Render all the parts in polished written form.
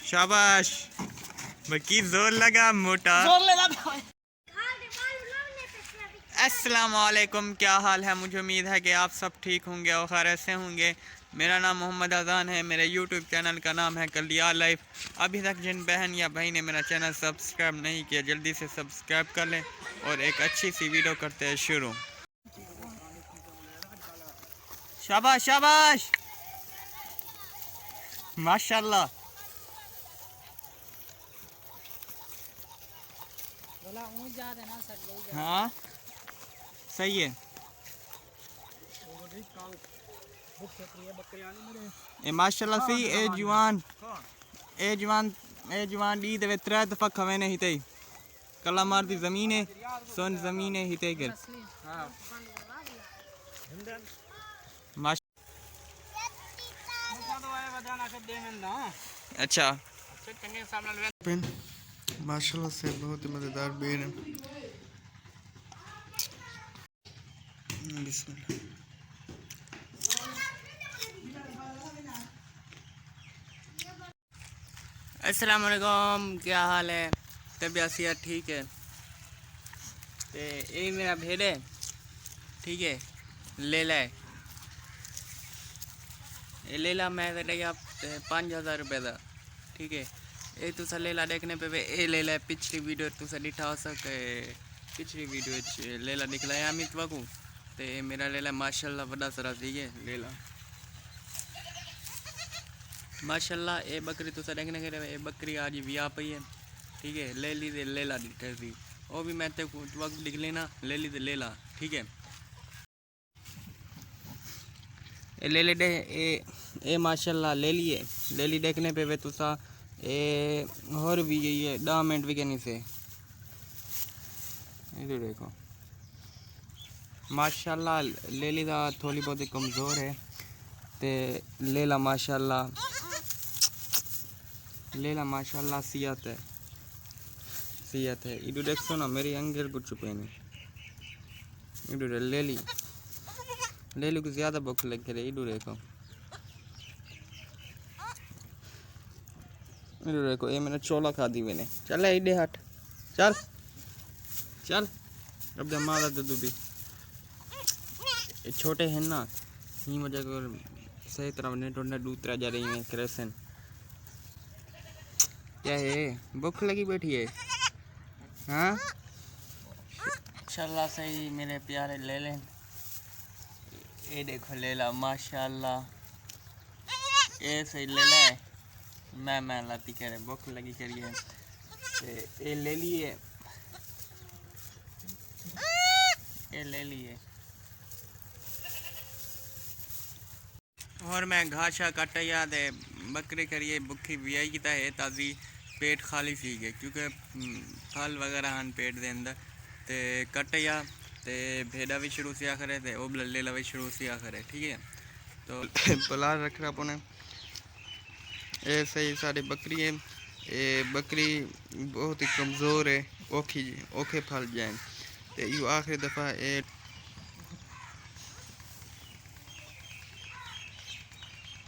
शाबाश बकी, जोर लगा मोटा। अस्सलाम वालेकुम, क्या हाल है? मुझे उम्मीद है कि आप सब ठीक होंगे और खैर से होंगे। मेरा नाम मोहम्मद अजान है। मेरे यूट्यूब चैनल का नाम है कलिया लाइफ। अभी तक जिन बहन या भाई ने मेरा चैनल सब्सक्राइब नहीं किया, जल्दी से सब्सक्राइब कर लें और एक अच्छी सी वीडियो करते हैं शुरू। शाबाश शाबाश, माशाल्लाह। हाँ सही है। ए माशाल्लाह सही। ए जवान दी दे त्रै दफा खवे ने हिते कला मार दी जमीन है, सोन जमीन है हिते कर। अच्छा माशाल्लाह से बहुत ही मज़ेदार बेर है। बिस्मिल्लाह। अस्सलाम वालेकुम, क्या हाल है? तबीयत सेहत ठीक है? तो ये मेरा भेड़ है, ठीक है। लेला है, ये लेला मैं देगा 5000 रुपये का, ठीक है। ये तुसा लेला देखने पे ये लेला है। पिछली वीडियो तुसा दिखा हो सके, पिछली वीडियो लेला दिखलाया अमित बाबू। तो ये मेरा लेला माशाल्लाह बड़ा सारा, ठीक है। लेला माशाल्लाह। ये बकरी तुसा देखने के लिए, ये बकरी आज विया पई है, ठीक है। ले ली दे लेला दिखे थी, वो भी मैं तो वक्त लिख लेना, ले ली दे लेला, ठीक है। ये ले ले दे ये माशाल्लाह ले लिए। ले ली देखने पे वे तुसा ये और भी ये 10 मिनट भी कहनी से इधर देखो माशाल्लाह। ले ली दा थोड़ी बहुत कमज़ोर है ते लेला माशाल्लाह, लेला माशाल्लाह सियात है, सियात है। इधर देखो ना मेरी अंगेल कुछ छुपे नहीं। इधर ले ली को ज़्यादा भूख लग रही। इधर देखो, इधर देखो ये मैंने चोला खा दी मैंने। चल इधे हट, चल चल। अब मारा दूध भी छोटे हैं ना, ही वजह को सही तरह नेट और दूसरा जा रही है क्रेसन। क्या है, भूख लगी बैठी है? हाँ माशाल्लाह सही मेरे प्यारे ले लें। ये देखो लेला माशाल्लाह, ये सही लेला है। मैं लाती कह रहे भूख लगी करिए, ये ले लिए, ये ले लिए। और मैं घासा काटा याद है बकरे करिए भुखी बियाई की है ताज़ी पेट खाली सी गए, क्योंकि फल वगैरह हन पेट दे अंदर ते कटिया ते भेड़ा भी शुरू से आखिर थे, वो लेला भी शुरू से आखिर है, ठीक है। तो पलार रख रहा अपने ये सही सारी बकरी है। ये बकरी बहुत ही कमज़ोर है, ओखे फल जाए तो यू आखिरी दफ़ा ये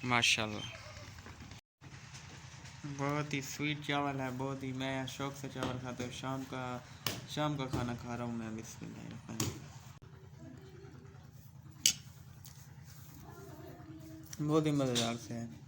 माशाल्लाह बहुत ही स्वीट चावल है, बहुत ही मैं शौक से चावल खाता हूँ। शाम का खाना खा रहा हूँ मैं। बिस्मिल्लाह, बहुत ही मज़ेदार से है।